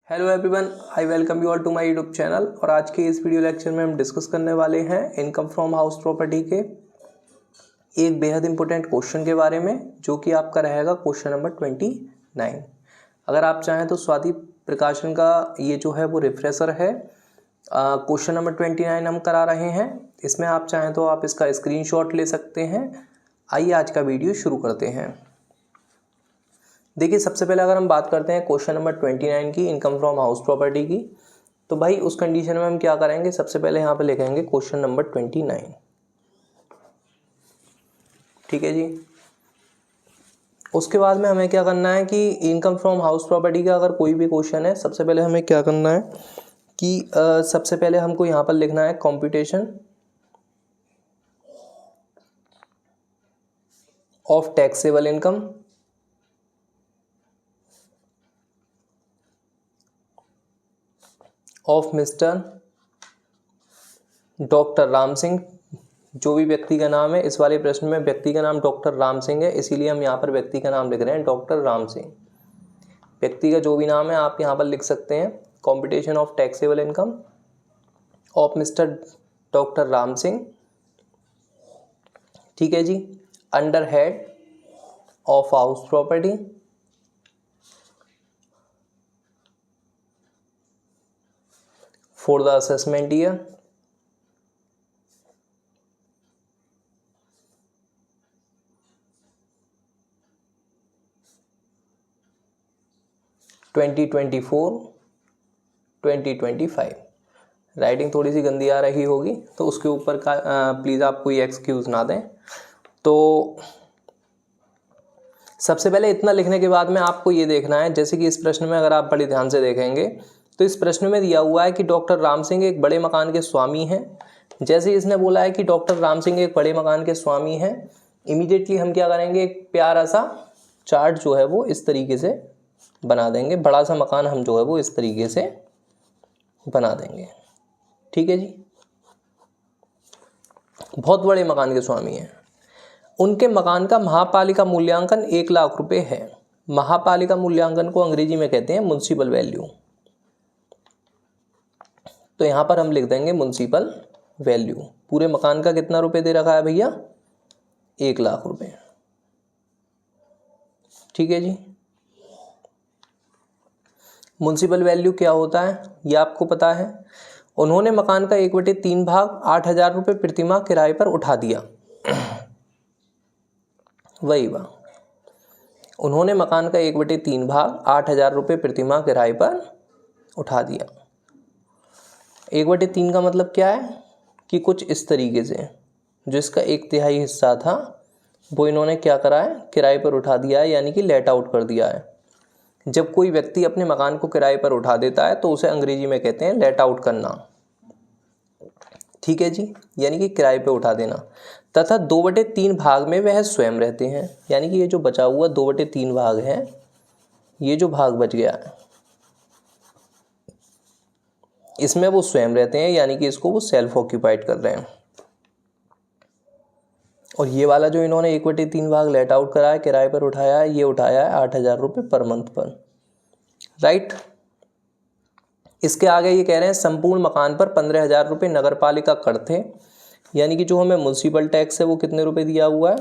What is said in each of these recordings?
Hello everyone, I welcome you all to my YouTube channel. और आज के इस वीडियो लेक्चर में हम डिस्कस करने वाले हैं इनकम फ्रॉम हाउस प्रॉपर्टी के एक बेहद इंपॉर्टेंट क्वेश्चन के बारे में, जो कि आपका रहेगा क्वेश्चन नंबर 29। अगर आप चाहें तो स्वाति प्रकाशन का ये जो है वो रिफ्रेशर है। क्वेश्चन नंबर 29 हम करा रहे हैं। इसमें आप चाहें तो आप इसका स्क्रीनशॉट ले सकते हैं। आइए आज का वीडियो शुरू करते हैं। देखिए, सबसे पहले अगर हम बात करते हैं क्वेश्चन नंबर 29 की, इनकम फ्रॉम हाउस प्रॉपर्टी की, तो भाई उस कंडीशन में हम क्या करेंगे, सबसे पहले यहाँ पे लिखेंगे क्वेश्चन नंबर 29। ठीक है जी। उसके बाद में हमें क्या करना है कि इनकम फ्रॉम हाउस प्रॉपर्टी का अगर कोई भी क्वेश्चन है, सबसे पहले हमें क्या करना है कि सबसे पहले हमको यहाँ पर लिखना है computation of taxable income of mister doctor Ram Singh. जो भी व्यक्ति का नाम है, इस वाले प्रश्न में व्यक्ति का नाम डॉक्टर राम सिंह है, इसीलिए हम यहाँ पर व्यक्ति का नाम लिख रहे हैं डॉक्टर राम सिंह। व्यक्ति का जो भी नाम है आप यहाँ पर लिख सकते हैं, computation of taxable income of mister doctor Ram Singh. ठीक है जी। Under head of house property for the assessment year 2024-2025। Writing थोड़ी सी गंदी आ रही होगी तो उसके ऊपर का प्लीज़ आप कोई एक्सक्यूज़ ना दें। तो सबसे पहले इतना लिखने के बाद में आपको ये देखना है, जैसे कि इस प्रश्न में अगर आप बड़े ध्यान से देखेंगे तो इस प्रश्न में दिया हुआ है कि डॉक्टर राम सिंह एक बड़े मकान के स्वामी हैं। जैसे इसने बोला है कि डॉक्टर राम सिंह एक बड़े मकान के स्वामी हैं, इमीडिएटली हम क्या करेंगे, एक प्यारा सा चार्ट जो है वो इस तरीके से बना देंगे। बड़ा सा मकान हम जो है वो इस तरीके से बना देंगे। ठीक है जी। बहुत बड़े मकान के स्वामी हैं। उनके मकान का महापालिका मूल्यांकन 1 लाख रुपए है। महापालिका मूल्यांकन को अंग्रेजी में कहते हैं म्युनिसिपल वैल्यू। तो यहां पर हम लिख देंगे म्युनिसिपल वैल्यू। पूरे मकान का कितना रुपए दे रखा है भैया, 1 लाख रुपए। ठीक है जी। म्युनिसिपल वैल्यू क्या होता है ये आपको पता है। उन्होंने मकान का 1/3 भाग 8,000 रुपये प्रतिमाह किराए पर उठा दिया। वही बात, उन्होंने मकान का 1/3 भाग 8,000 रुपये प्रतिमाह किराए पर उठा दिया। 1/3 का मतलब क्या है कि कुछ इस तरीके से, जो इसका 1/3 हिस्सा था वो इन्होंने क्या करा है, किराए पर उठा दिया है, यानी कि लेट आउट कर दिया है। जब कोई व्यक्ति अपने मकान को किराए पर उठा देता है तो उसे अंग्रेजी में कहते हैं लेट आउट करना। ठीक है जी, यानी कि किराए पे उठा देना। तथा 2/3 भाग में वह स्वयं रहते हैं, यानी कि ये जो बचा हुआ 2/3 भाग है, ये जो भाग बच गया है इसमें वो स्वयं रहते हैं, यानी कि इसको वो सेल्फ ऑक्यूपाइड कर रहे हैं। और ये वाला जो इन्होंने 1/3 भाग लेट आउट करा है, किराए पर उठाया है, ये उठाया है 8,000 रुपये पर मंथ पर। राइट। इसके आगे ये कह रहे हैं संपूर्ण मकान पर 15,000 रुपये नगर पालिका कर थे, यानी कि जो हमें म्युनिसिपल टैक्स है वो कितने रुपए दिया हुआ है।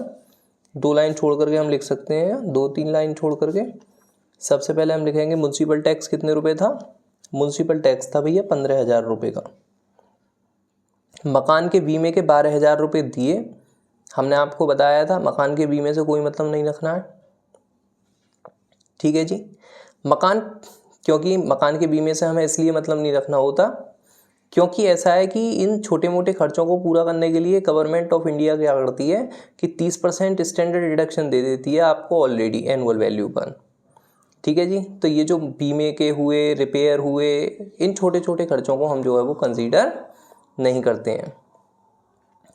2 लाइन छोड़ करके हम लिख सकते हैं, 2-3 लाइन छोड़ करके। सबसे पहले हम लिखेंगे म्युनिसिपल टैक्स कितने रुपए था। म्युनिसिपल टैक्स था भैया 15,000 रुपये का। मकान के बीमे के 12,000 रुपये दिए। हमने आपको बताया था मकान के बीमे से कोई मतलब नहीं रखना है। ठीक है जी। क्योंकि मकान के बीमे से हमें इसलिए मतलब नहीं रखना होता क्योंकि ऐसा है कि इन छोटे मोटे खर्चों को पूरा करने के लिए गवर्नमेंट ऑफ इंडिया क्या करती है कि 30% स्टैंडर्ड डिडक्शन दे देती है आपको ऑलरेडी एनुअल वैल्यू पर। ठीक है जी। तो ये जो बीमे के हुए, रिपेयर हुए, इन छोटे छोटे खर्चों को हम जो है वो कंसीडर नहीं करते हैं।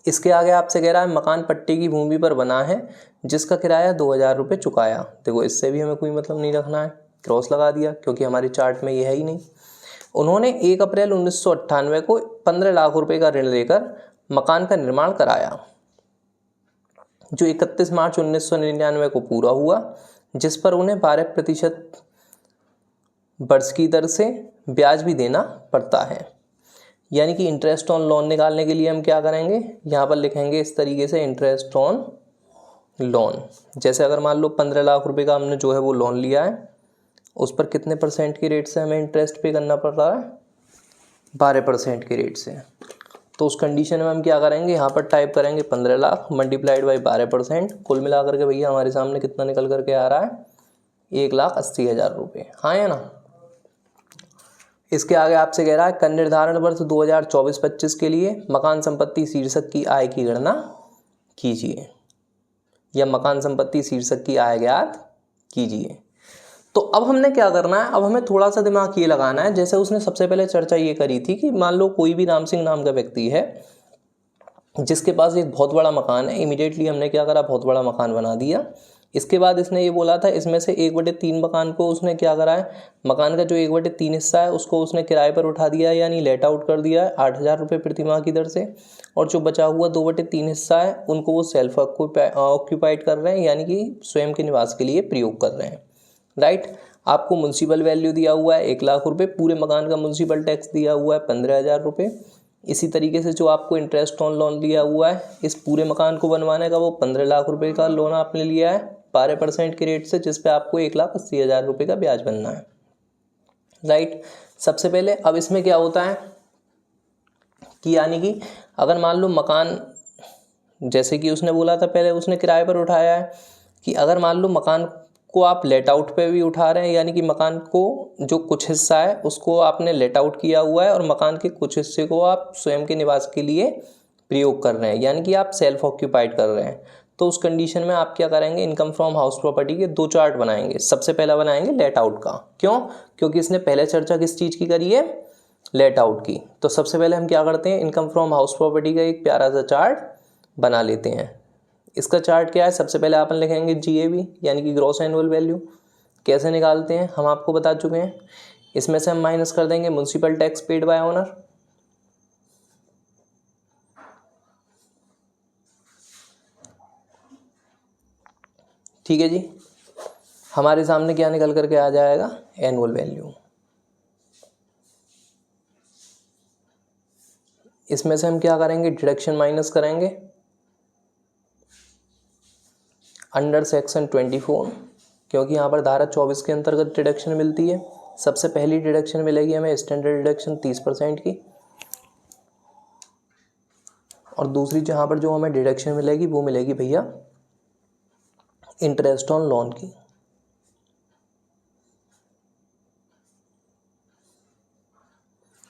इसके आगे आपसे कह रहा है मकान पट्टे की भूमि पर बना है जिसका किराया 2,000 रुपये चुकाया। देखो, इससे भी हमें कोई मतलब नहीं रखना है, क्रॉस लगा दिया क्योंकि हमारे चार्ट में ये है ही नहीं। उन्होंने 1 अप्रैल 1998 को 15 लाख रुपए का ऋण लेकर मकान का निर्माण कराया, जो 31 मार्च 1999 को पूरा हुआ, जिस पर उन्हें 12% वर्ष की दर से ब्याज भी देना पड़ता है। यानी कि इंटरेस्ट ऑन लोन निकालने के लिए हम क्या करेंगे, यहाँ पर लिखेंगे इस तरीके से, इंटरेस्ट ऑन लोन। जैसे अगर मान लो 15 लाख रुपए का हमने जो है वो लोन लिया है, उस पर कितने % की रेट से हमें इंटरेस्ट पे करना पड़ रहा है, 12% की रेट से। तो उस कंडीशन में हम क्या करेंगे, यहाँ पर टाइप करेंगे 15 लाख मल्टीप्लाइड बाई 12%। कुल मिला करके भैया हमारे सामने कितना निकल करके आ रहा है, 1,80,000 रुपये। हाँ या ना। इसके आगे आपसे कह रहा है, कर निर्धारण वर्ष 2024-25 के लिए मकान संपत्ति शीर्षक की आय की गणना कीजिए, या मकान संपत्ति शीर्षक की आय ज्ञात कीजिए। तो अब हमने क्या करना है, अब हमें थोड़ा सा दिमाग ये लगाना है। जैसे उसने सबसे पहले चर्चा ये करी थी कि मान लो कोई भी राम सिंह नाम का व्यक्ति है जिसके पास एक बहुत बड़ा मकान है। इमीडिएटली हमने क्या करा, बहुत बड़ा मकान बना दिया। इसके बाद इसने ये बोला था, इसमें से 1/3 मकान को उसने क्या करा है, मकान का जो 1/3 हिस्सा है उसको उसने किराए पर उठा दिया है, यानी लेट आउट कर दिया है 8,000 रुपये प्रति माह की दर से। और जो बचा हुआ 2/3 हिस्सा है उनको वो सेल्फ ऑक्यूपाइड कर रहे हैं, यानी कि स्वयं के निवास के लिए प्रयोग कर रहे हैं। राइट। आपको म्युनिसिपल वैल्यू दिया हुआ है 1,00,000 रुपये, पूरे मकान का म्युनिसिपल टैक्स दिया हुआ है 15,000 रुपये। इसी तरीके से जो आपको इंटरेस्ट ऑन लोन लिया हुआ है इस पूरे मकान को बनवाने का, वो 15 लाख रुपए का लोन आपने लिया है 12% के रेट से, जिस पे आपको 1,80,000 रुपये का ब्याज बनना है। राइट। सबसे पहले अब इसमें क्या होता है कि यानी कि अगर मान लो मकान, जैसे कि उसने बोला था पहले उसने किराए पर उठाया है, कि अगर मान लो मकान को आप लेट आउट पे भी उठा रहे हैं, यानी कि मकान को जो कुछ हिस्सा है उसको आपने लेट आउट किया हुआ है और मकान के कुछ हिस्से को आप स्वयं के निवास के लिए प्रयोग कर रहे हैं, यानी कि आप सेल्फ ऑक्यूपाइड कर रहे हैं। तो उस कंडीशन में आप क्या करेंगे, इनकम फ्रॉम हाउस प्रॉपर्टी के 2 चार्ट बनाएंगे। सबसे पहला बनाएंगे लेट आउट का। क्यों? क्योंकि इसने पहले चर्चा किस चीज़ की करी है, लेट आउट की। तो सबसे पहले हम क्या करते हैं, इनकम फ्रॉम हाउस प्रॉपर्टी का एक प्यारा सा चार्ट बना लेते हैं। इसका चार्ट क्या है, सबसे पहले अपन लिखेंगे GAV, यानी कि ग्रॉस एनुअल वैल्यू। कैसे निकालते हैं हम आपको बता चुके हैं। इसमें से हम माइनस कर देंगे municipal tax paid by owner, ठीक है जी। हमारे सामने क्या निकल करके आ जाएगा, एनुअल वैल्यू। इसमें से हम क्या करेंगे, डिडक्शन माइनस करेंगे अंडर सेक्शन 24, क्योंकि यहाँ पर धारा 24 के अंतर्गत डिडक्शन मिलती है। सबसे पहली डिडक्शन मिलेगी हमें स्टैंडर्ड डिडक्शन 30% की, और दूसरी जहाँ पर जो हमें डिडक्शन मिलेगी वो मिलेगी भैया इंटरेस्ट ऑन लोन की।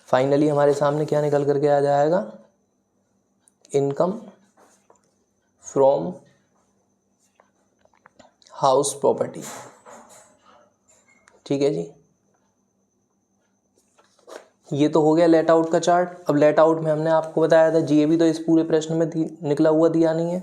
फाइनली हमारे सामने क्या निकल करके आ जाएगा, इनकम फ्रॉम हाउस प्रॉपर्टी, ठीक है जी। ये तो हो गया लेट आउट का चार्ट। अब लेट आउट में हमने आपको बताया था GAV तो इस पूरे प्रश्न में निकला हुआ दिया नहीं है,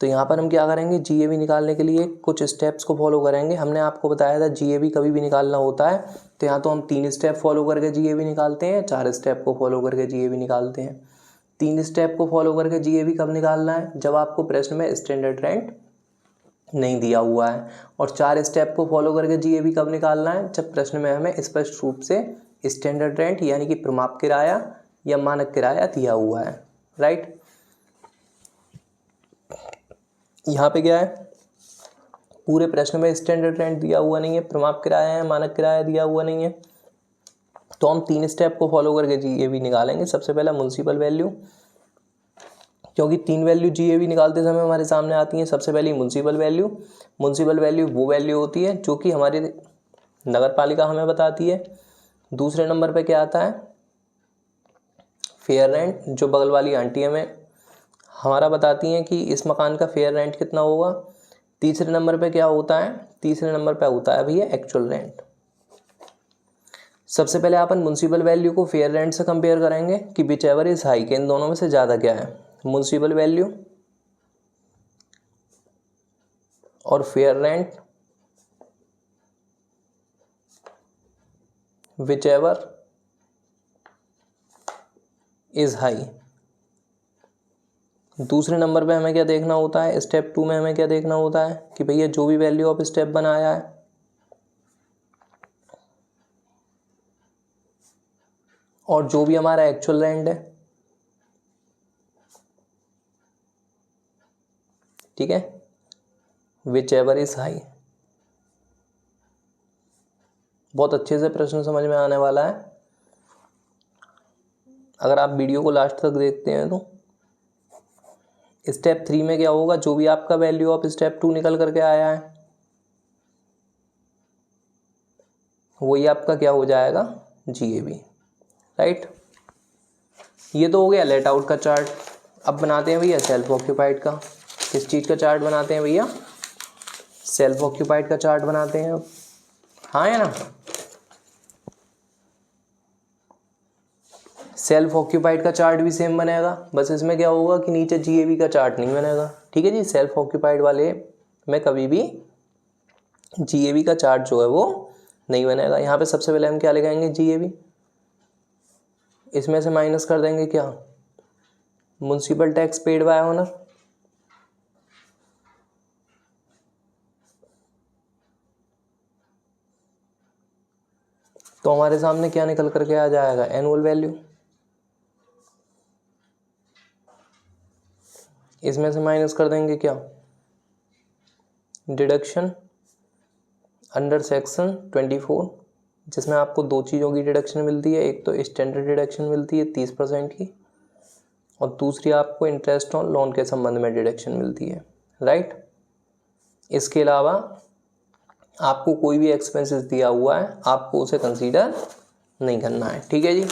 तो यहाँ पर हम क्या करेंगे, GAV निकालने के लिए कुछ स्टेप्स को फॉलो करेंगे। हमने आपको बताया था GAV कभी भी निकालना होता है तो यहाँ तो हम 3 स्टेप फॉलो करके GAV निकालते हैं, 4 स्टेप को फॉलो करके GAV निकालते हैं। 3 स्टेप को फॉलो करके GAV कब निकालना है, जब आपको प्रश्न में स्टैंडर्ड रेंट नहीं दिया हुआ है, और 4 स्टेप को फॉलो करके GAV कब निकालना है, जब प्रश्न में हमें स्पष्ट रूप से स्टैंडर्ड रेंट यानी कि प्रमाप किराया या मानक किराया दिया हुआ है। राइट। यहाँ पे क्या है, पूरे प्रश्न में स्टैंडर्ड रेंट दिया हुआ नहीं है, प्रमाप किराया है, मानक किराया दिया हुआ नहीं है, तो हम 3 स्टेप को फॉलो करके GAV निकालेंगे। सबसे पहला म्युनिसिपल वैल्यू, क्योंकि 3 वैल्यू GAV निकालते समय हमारे सामने आती हैं। सबसे पहली म्युनिसिपल वैल्यू। म्युनिसिपल वैल्यू वो वैल्यू होती है जो कि हमारी नगर पालिका हमें बताती है। दूसरे नंबर पे क्या आता है, फेयर रेंट, जो बगल वाली आंटी हमें हमारा बताती हैं कि इस मकान का फेयर रेंट कितना होगा। तीसरे नंबर पे क्या होता है, तीसरे नंबर पे होता है भैया एक्चुअल रेंट। सबसे पहले अपन म्युनिसिपल वैल्यू को फेयर रेंट से कंपेयर करेंगे कि विच एवर इज हाई, के इन दोनों में से ज़्यादा क्या है, म्युनिसिपल वैल्यू और fair rent, which ever is high. दूसरे नंबर पे हमें क्या देखना होता है, स्टेप 2 में हमें क्या देखना होता है कि भैया जो भी वैल्यू ऑफ स्टेप बनाया है और जो भी हमारा एक्चुअल रेंट है, ठीक है, विच एवर इज हाई। बहुत अच्छे से प्रश्न समझ में आने वाला है अगर आप वीडियो को लास्ट तक देखते हैं। तो स्टेप 3 में क्या होगा, जो भी आपका वैल्यू ऑफ स्टेप 2 निकल करके आया है वही आपका क्या हो जाएगा, GAB, राइट। ये तो हो गया लेट आउट का चार्ट। अब बनाते हैं भैया सेल्फ ऑक्यूपाइड का। किस चीज़ का चार्ट बनाते हैं भैया, सेल्फ ऑक्यूपाइड का चार्ट बनाते हैं अब, हाँ है ना। सेल्फ ऑक्यूपाइड का चार्ट भी सेम बनेगा, बस इसमें क्या होगा कि नीचे GAB का चार्ट नहीं बनेगा, ठीक है जी। सेल्फ ऑक्यूपाइड वाले में कभी भी GAB का चार्ट जो है वो नहीं बनेगा। यहाँ पे सबसे पहले हम क्या लगाएंगे, GAB, इसमें से माइनस कर देंगे क्या, municipal tax paid by owner, तो हमारे सामने क्या निकल करके आ जाएगा, एनुअल वैल्यू। इसमें से माइनस कर देंगे क्या, डिडक्शन अंडर सेक्शन 24, जिसमें आपको दो चीज़ों की डिडक्शन मिलती है, एक तो स्टैंडर्ड डिडक्शन मिलती है 30% की, और दूसरी आपको इंटरेस्ट ऑन लोन के संबंध में डिडक्शन मिलती है, राइट। इसके अलावा आपको कोई भी एक्सपेंसेस दिया हुआ है आपको उसे कंसीडर नहीं करना है, ठीक है जी।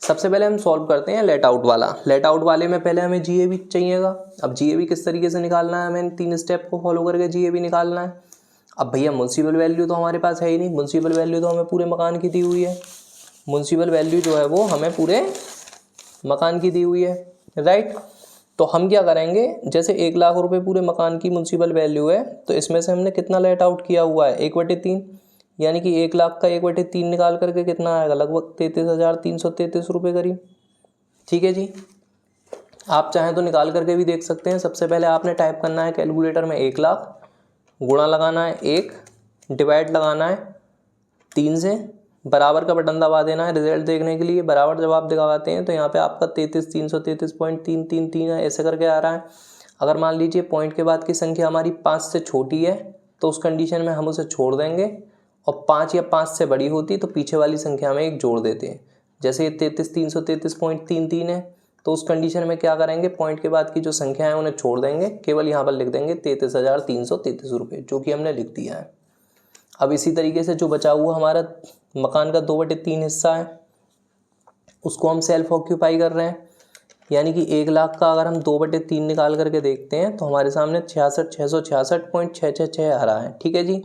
सबसे पहले हम सॉल्व करते हैं लेट आउट वाला। लेट आउट वाले में पहले हमें GAB चाहिएगा। अब GAB किस तरीके से निकालना है, हमें 3 स्टेप को फॉलो करके GAB निकालना है। अब भैया म्युनिसिपल वैल्यू तो हमारे पास है ही नहीं, म्युनिसिपल वैल्यू तो हमें पूरे मकान की दी हुई है, म्युनिसिपल वैल्यू जो है वो हमें पूरे मकान की दी हुई है, राइट। तो हम क्या करेंगे, जैसे 1 लाख रुपए पूरे मकान की म्युनिसिपल वैल्यू है, तो इसमें से हमने कितना लेट आउट किया हुआ है, 1/3, यानी कि 1 लाख का 1/3 निकाल करके कितना आएगा, लगभग 33,333 रुपये करीब, ठीक है जी। आप चाहें तो निकाल करके भी देख सकते हैं। सबसे पहले आपने टाइप करना है कैलकुलेटर में 1 लाख, गुणा लगाना है 1, डिवाइड लगाना है 3 से, बराबर का बटन दबा देना है रिजल्ट देखने के लिए। बराबर जब आप दिखाते हैं तो यहाँ पे आपका 33,333.333 है, ऐसे करके आ रहा है। अगर मान लीजिए पॉइंट के बाद की संख्या हमारी 5 से छोटी है तो उस कंडीशन में हम उसे छोड़ देंगे, और 5 या 5 से बड़ी होती तो पीछे वाली संख्या में 1 जोड़ देते हैं। जैसे ये 33,333.33 है तो उस कंडीशन में क्या करेंगे, पॉइंट के बाद की जो संख्या है उन्हें छोड़ देंगे, केवल यहाँ पर लिख देंगे 33,333 रुपये, जो कि हमने लिख दिया है। अब इसी तरीके से जो बचा हुआ हमारा मकान का 2/3 हिस्सा है उसको हम सेल्फ ऑक्यूपाई कर रहे हैं, यानी कि 1 लाख का अगर हम 2/3 निकाल करके देखते हैं तो हमारे सामने 66,666.666 आ रहा है, ठीक है जी।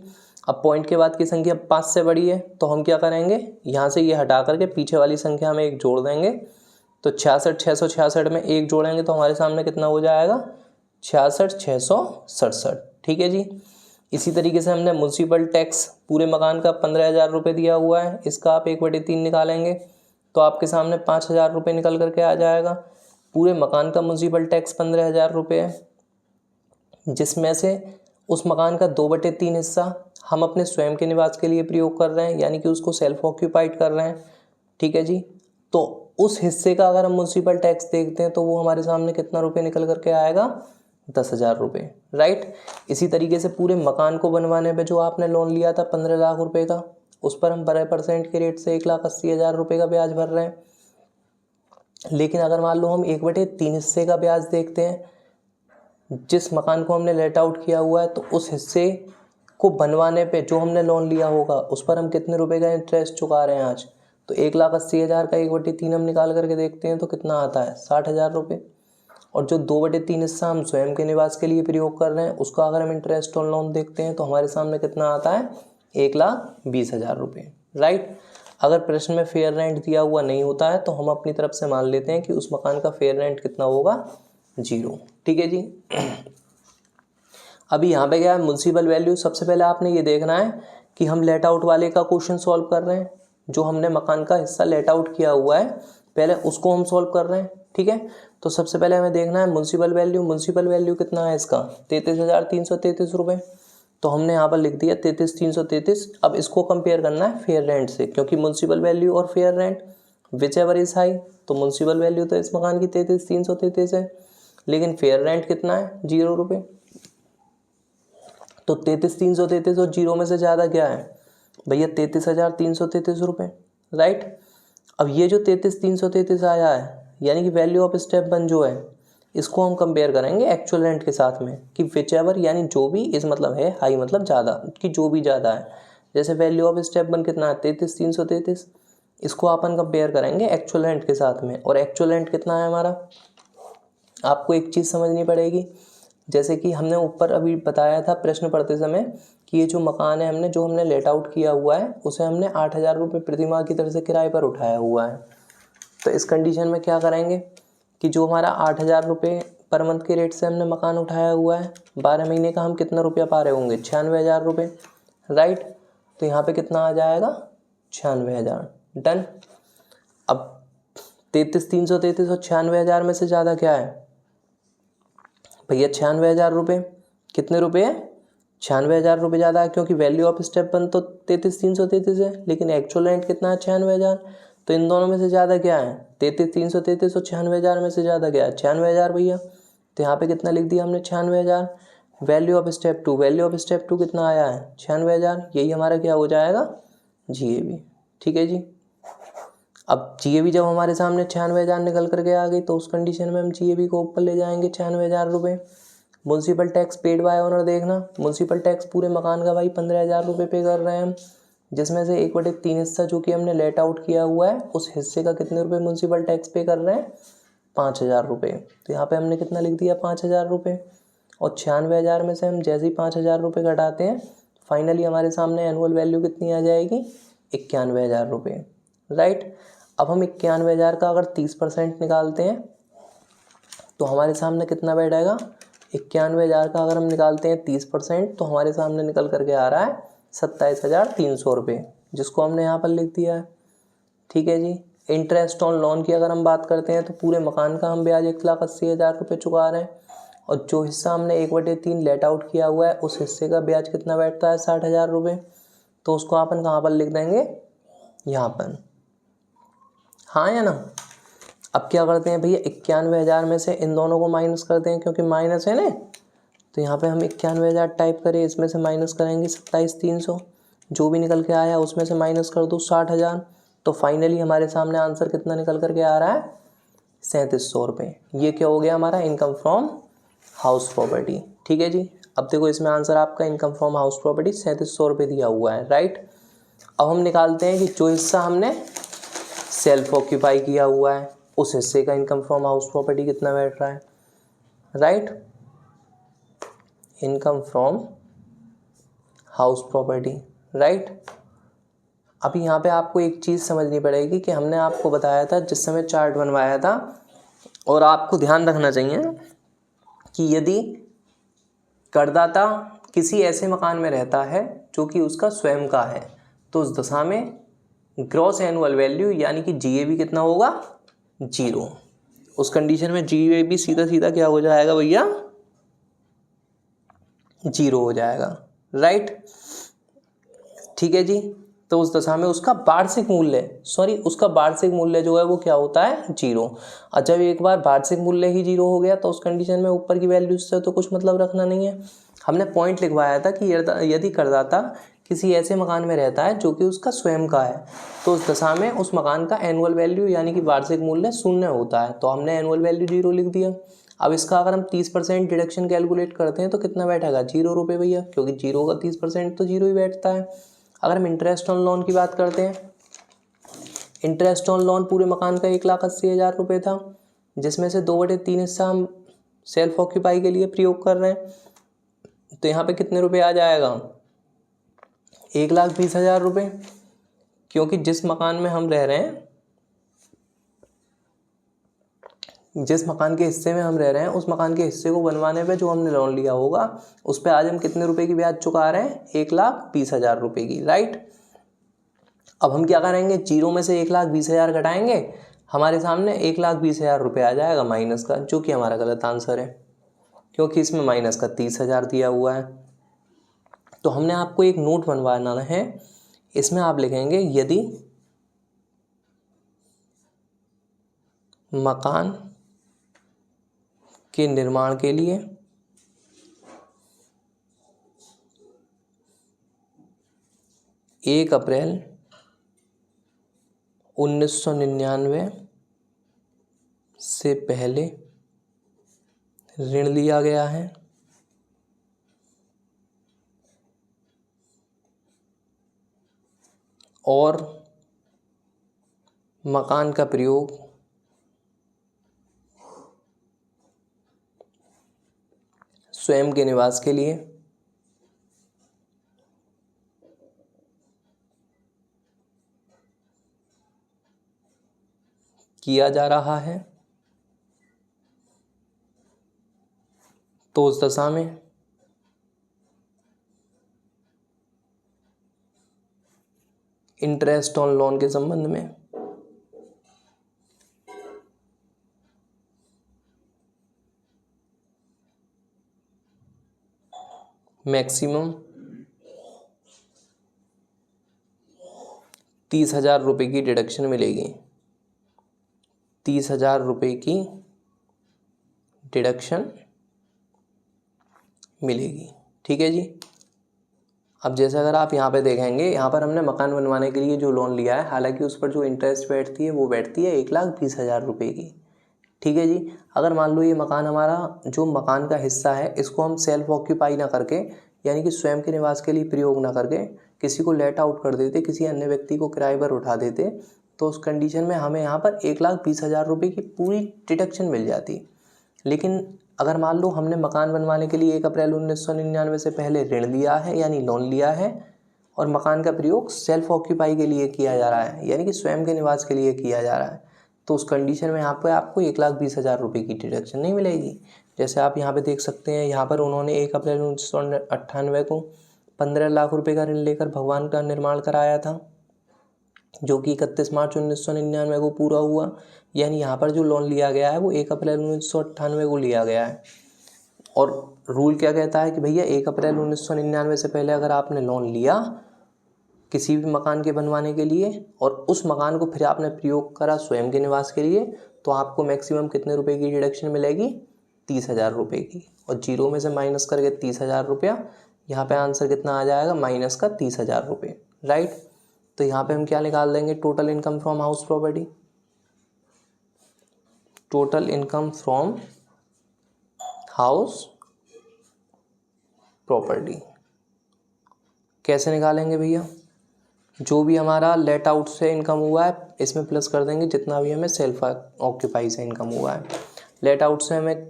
अब पॉइंट के बाद की संख्या 5 से बड़ी है तो हम क्या करेंगे, यहाँ से ये हटा करके पीछे वाली संख्या में 1 जोड़ देंगे, तो 66,666 में 1 जोड़ेंगे तो हमारे सामने कितना हो जाएगा, 66,667, ठीक है जी। इसी तरीके से हमने म्युनिसिपल टैक्स पूरे मकान का 15,000 रुपये दिया हुआ है, इसका आप 1/3 निकालेंगे तो आपके सामने 5,000 रुपये निकल करके आ जाएगा। पूरे मकान का म्युनिसिपल टैक्स 15,000 रुपये है, जिसमें से उस मकान का 2/3 हिस्सा हम अपने स्वयं के निवास के लिए प्रयोग कर रहे हैं, यानी कि उसको सेल्फ ऑक्यूपाइड कर रहे हैं, ठीक है जी। तो उस हिस्से का अगर हम म्युनिसिपल टैक्स देखते हैं तो वो हमारे सामने कितना रुपये निकल करके आएगा, 10,000 रुपये, राइट। इसी तरीके से पूरे मकान को बनवाने पे जो आपने लोन लिया था 15 लाख रुपए का, उस पर हम 12% के रेट से 1,80,000 रुपये का ब्याज भर रहे हैं। लेकिन अगर मान लो हम 1/3 हिस्से का ब्याज देखते हैं, जिस मकान को हमने लेट आउट किया हुआ है, तो उस हिस्से को बनवाने पे जो हमने लोन लिया होगा उस पर हम कितने रुपए का इंटरेस्ट चुका रहे हैं आज, तो 1,80,000 का 1/3 हम निकाल करके देखते हैं तो कितना आता है, 60,000 रुपये। और जो 2/3 हिस्सा हम स्वयं के निवास के लिए प्रयोग कर रहे हैं उसका अगर हम इंटरेस्ट ऑन लोन देखते हैं तो हमारे सामने कितना आता है, 1,20,000 रुपये, राइट। अगर प्रश्न में फेयर रेंट दिया हुआ नहीं होता है तो हम अपनी तरफ से मान लेते हैं कि उस मकान का फेयर रेंट कितना होगा, 0, ठीक है जी। अभी यहाँ पे क्या है, म्युनिसिपल वैल्यू। सबसे पहले आपने ये देखना है कि हम लेट आउट वाले का क्वेश्चन सॉल्व कर रहे हैं, जो हमने मकान का हिस्सा लेट आउट किया हुआ है पहले उसको हम सॉल्व कर रहे हैं, ठीक है। तो सबसे पहले हमें देखना है म्युनिसिपल वैल्यू। म्युनिसिपल वैल्यू कितना है इसका, 33,333 रुपये, तो हमने यहाँ पर लिख दिया 33,333। अब इसको कंपेयर करना है फेयर रेंट से, क्योंकि म्युनिसिपल वैल्यू और fair rent which ever is high, तो म्यूनसिपल वैल्यू तो इस मकान की 33,333 है, लेकिन फेयर रेंट कितना है 0 रुपये। तो 33,333 और 0 में से ज़्यादा क्या है भैया 33,333 रुपये, राइट। अब ये जो 33,333 आया है यानी कि वैल्यू ऑफ स्टेप 1 जो है इसको हम कंपेयर करेंगे एक्चुअल रेंट के साथ में कि विच एवर यानी जो भी, इस मतलब है हाई मतलब ज़्यादा, कि जो भी ज़्यादा है। जैसे वैल्यू ऑफ स्टेप 1 कितना है 33,333, इसको अपन कंपेयर करेंगे एक्चुअल रेंट के साथ में। और एक्चुअल रेंट कितना है हमारा, आपको एक चीज़ समझनी पड़ेगी। जैसे कि हमने ऊपर अभी बताया था प्रश्न पढ़ते समय कि ये जो मकान है जो हमने लेट आउट किया हुआ है उसे हमने 8,000 रुपये प्रति माह की तरह से किराए पर उठाया हुआ है। तो इस कंडीशन में क्या करेंगे कि जो हमारा 8,000 रुपये पर मंथ के रेट से हमने मकान उठाया हुआ है 12 महीने का हम कितना रुपया पा रहे होंगे 96,000 रुपये, राइट। तो यहाँ पे कितना आ जाएगा 96,000, डन। अब 33,333 और 96,000 में से ज़्यादा क्या है भैया 96,000 रुपये। कितने रुपये है 96,000 रुपये ज़्यादा है, क्योंकि वैल्यू ऑफ स्टेप 1 तो 33,333 है लेकिन एक्चुअल रेंट कितना है 96,000। तो इन दोनों में से ज़्यादा क्या है 33,333 और 96,000 में से ज़्यादा क्या है 96,000 भैया। तो यहाँ पे कितना लिख दिया हमने 96,000। Value of step 2, value of step 2 कितना आया है 96,000, यही हमारा क्या हो जाएगा GAB, ठीक है जी। अब GAB जब हमारे सामने 96,000 निकल करके आ गई तो उस कंडीशन में हम GAB को ऊपर ले जाएंगे 96,000 रुपये। Municipal tax paid by owner, देखना म्यूनसिपल टैक्स पूरे मकान का भाई 15,000 रुपये पे कर रहे हैं हम, जिसमें से 1/3 हिस्सा जो कि हमने लेट आउट किया हुआ है उस हिस्से का कितने रुपये म्यूनसिपल टैक्स पे कर रहे हैं 5,000 रुपये। तो यहाँ पे हमने कितना लिख दिया 5,000 रुपये। और 96,000 में से हम जैसे ही 5,000 रुपये घटाते हैं फाइनली हमारे सामने एनुअल वैल्यू कितनी आ जाएगी 91,000 रुपये, राइट। अब हम 91,000 का अगर 30% निकालते हैं तो हमारे सामने कितना बैठेगा 91,000 का अगर हम निकालते हैं 30% तो हमारे सामने निकल करके आ रहा है 27,300 रुपये, जिसको हमने यहाँ पर लिख दिया है, ठीक है जी। इंटरेस्ट ऑन लोन की अगर हम बात करते हैं तो पूरे मकान का हम ब्याज 1,80,000 रुपये चुका रहे हैं और जो हिस्सा हमने 1/3 लेट आउट किया हुआ है उस हिस्से का ब्याज कितना बैठता है 60,000 रुपये। तो उसको अपन कहाँ पर लिख देंगे यहाँ पर, हाँ या ना। अब क्या करते हैं भैया 91,000 में से इन दोनों को माइनस करते हैं क्योंकि माइनस है ना। तो यहाँ पे हम 91,000 टाइप करें, इसमें से माइनस करेंगे 27,300, जो भी निकल के आया उसमें से माइनस कर दो 60,000। तो फाइनली हमारे सामने आंसर कितना निकल करके आ रहा है 3,700 रुपये। ये क्या हो गया हमारा इनकम फ्रॉम हाउस प्रॉपर्टी, ठीक है जी। अब देखो इसमें आंसर आपका इनकम फ्रॉम हाउस प्रॉपर्टी 3,700 रुपये दिया हुआ है, राइट। अब हम निकालते हैं कि जो हिस्सा हमने सेल्फ ऑक्यूपाई किया हुआ है उस हिस्से का इनकम फ्रॉम हाउस प्रॉपर्टी कितना बैठ रहा है, right. Income from house property, right. अभी यहाँ पे आपको एक चीज़ समझनी पड़ेगी कि हमने आपको बताया था जिस समय चार्ट बनवाया था, और आपको ध्यान रखना चाहिए कि यदि करदाता किसी ऐसे मकान में रहता है जो कि उसका स्वयं का है तो उस दशा में ग्रॉस एनुअल वैल्यू यानी कि GAB कितना होगा 0। उस कंडीशन में GAB सीधा सीधा क्या हो जाएगा भैया 0 हो जाएगा, राइट, ठीक है जी। तो उस दशा में उसका वार्षिक मूल्य जो है वो क्या होता है 0। और जब एक बार वार्षिक मूल्य ही 0 हो गया तो उस कंडीशन में ऊपर की वैल्यू से तो कुछ मतलब रखना नहीं है। हमने पॉइंट लिखवाया था कि यदि करदाता किसी ऐसे मकान में रहता है जो कि उसका स्वयं का है तो उस दशा में उस मकान का एनुअल वैल्यू यानी कि वार्षिक मूल्य 0 होता है, तो हमने एनुअल वैल्यू 0 लिख दिया। अब इसका अगर हम 30% डिडक्शन कैलकुलेट करते हैं तो कितना बैठेगा 0 रुपये भैया, क्योंकि 0 का 30% तो 0 ही बैठता है। अगर हम इंटरेस्ट ऑन लोन की बात करते हैं, इंटरेस्ट ऑन लोन पूरे मकान का 1,80,000 रुपये था, जिसमें से 2/3 हिस्सा हम सेल्फ ऑक्यूपाई के लिए प्रयोग कर रहे हैं। तो यहाँ पे कितने रुपए आ जाएगा 1,20,000 रुपये, क्योंकि जिस मकान में हम रह रहे हैं, जिस मकान के हिस्से में हम रह रहे हैं उस मकान के हिस्से को बनवाने पे जो हमने लोन लिया होगा उस पे आज हम कितने रुपए की ब्याज चुका रहे हैं 1,20,000 रुपये की, राइट। अब हम क्या करेंगे 0 में से 1,20,000 घटाएंगे, हमारे सामने 1,20,000 रुपये आ जाएगा माइनस का, जो कि हमारा गलत आंसर है क्योंकि इसमें माइनस का 30,000 दिया हुआ है। तो हमने आपको एक नोट बनवाना है, इसमें आप लिखेंगे यदि मकान के निर्माण के लिए 1 अप्रैल 1999 से पहले ऋण लिया गया है और मकान का प्रयोग स्वयं के निवास के लिए किया जा रहा है, तो उस दशा में इंटरेस्ट ऑन लोन के संबंध में मैक्सिमम 30,000 रुपये की डिडक्शन मिलेगी। 30,000 रुपये की डिडक्शन मिलेगी। ठीक है जी। अब जैसे अगर आप यहाँ पे देखेंगे, यहाँ पर हमने मकान बनवाने के लिए जो लोन लिया है, हालांकि उस पर जो इंटरेस्ट बैठती है वो बैठती है 1,20,000 रुपये की। ठीक है जी। अगर मान लो ये मकान हमारा, जो मकान का हिस्सा है, इसको हम सेल्फ ऑक्यूपाई ना करके, यानी कि स्वयं के निवास के लिए प्रयोग ना करके किसी को लेट आउट कर देते, किसी अन्य व्यक्ति को किराए पर उठा देते, तो उस कंडीशन में हमें यहाँ पर 1,20,000 रुपये की पूरी डिडक्शन मिल जाती। लेकिन अगर मान लो हमने मकान बनवाने के लिए 1 अप्रैल 1999 से पहले ऋण लिया है, यानी लोन लिया है, और मकान का प्रयोग सेल्फ ऑक्यूपाई के लिए किया जा रहा है, यानी कि स्वयं के निवास के लिए किया जा रहा है, तो उस कंडीशन में यहाँ पर आपको 1,20,000 रुपये की डिडक्शन नहीं मिलेगी। जैसे आप यहाँ पे देख सकते हैं, यहाँ पर उन्होंने 1 अप्रैल 1998 को 15 लाख रुपये का ऋण लेकर भगवान का निर्माण कराया था, जो कि 31 मार्च 1999 को पूरा हुआ। यानी यहाँ पर जो लोन लिया गया है वो 1 अप्रैल 1998 को लिया गया है। और रूल क्या कहता है कि भैया 1 अप्रैल 1999 से पहले अगर आपने लोन लिया किसी भी मकान के बनवाने के लिए, और उस मकान को फिर आपने प्रयोग करा स्वयं के निवास के लिए, तो आपको मैक्सिमम कितने रुपए की डिडक्शन मिलेगी? 30,000 रुपये की। और जीरो में से माइनस करके 30,000 रुपया, यहाँ पे आंसर कितना आ जाएगा? माइनस का 30,000 रुपये। राइट। तो यहाँ पे हम क्या निकाल देंगे? Total income from house property. Total income from house property कैसे निकालेंगे भैया? जो भी हमारा लेट आउट से इनकम हुआ है इसमें प्लस कर देंगे जितना भी हमें सेल्फ ऑक्यूपाई से इनकम हुआ है। लेट आउट से हमें,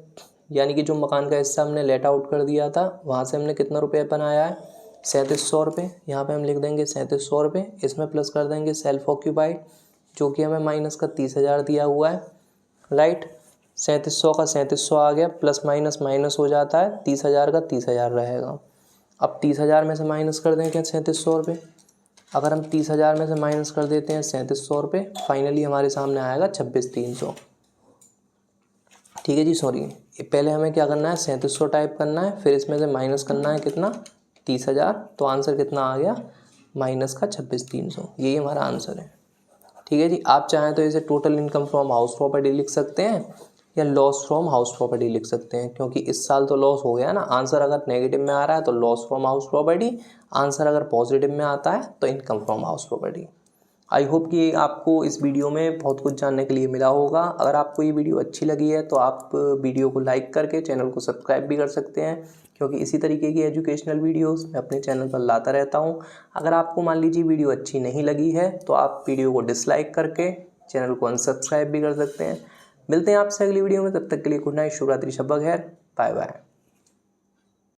यानी कि जो मकान का हिस्सा हमने लेट आउट कर दिया था, वहाँ से हमने कितना रुपये बनाया है? 3700 रुपये। यहाँ पे हम लिख देंगे 3700 रुपये। इसमें प्लस कर देंगे सेल्फ ऑक्यूपाइड, जो कि हमें माइनस का 30,000 दिया हुआ है। राइट। 3700 का 3700 आ गया, प्लस माइनस माइनस हो जाता है, 30,000 का 30,000 रहेगा। अब 30,000 में से माइनस कर दें क्या? 3700 रुपये। अगर हम 30,000 में से माइनस कर देते हैं 3700 रुपये, फाइनली हमारे सामने आएगा 26,300। ठीक है जी। सॉरी, पहले हमें क्या करना है? 3700 टाइप करना है, फिर इसमें से माइनस करना है कितना? 30,000। तो आंसर कितना आ गया? माइनस का 26,300। यही हमारा आंसर है। ठीक है जी। आप चाहें तो इसे total income from house property लिख सकते हैं या लॉस फ्रॉम हाउस प्रॉपर्टी लिख सकते हैं, क्योंकि इस साल तो लॉस हो गया ना। आंसर अगर नेगेटिव में आ रहा है तो loss from house property, answer अगर पॉजिटिव में आता है तो income from house property. I hope कि आपको इस वीडियो में बहुत कुछ जानने के लिए मिला होगा। अगर आपको ये वीडियो अच्छी लगी है तो आप वीडियो को लाइक करके चैनल को सब्सक्राइब भी कर सकते हैं, क्योंकि इसी तरीके की एजुकेशनल वीडियोस मैं अपने चैनल पर लाता रहता हूँ। अगर आपको मान लीजिए वीडियो अच्छी नहीं लगी है तो आप वीडियो को डिसलाइक करके चैनल को अनसब्सक्राइब भी कर सकते हैं। मिलते हैं आपसे अगली वीडियो में, तब तक के लिए गुड नाइट, शुभ रात्रि, शब बखैर, बाय बाय।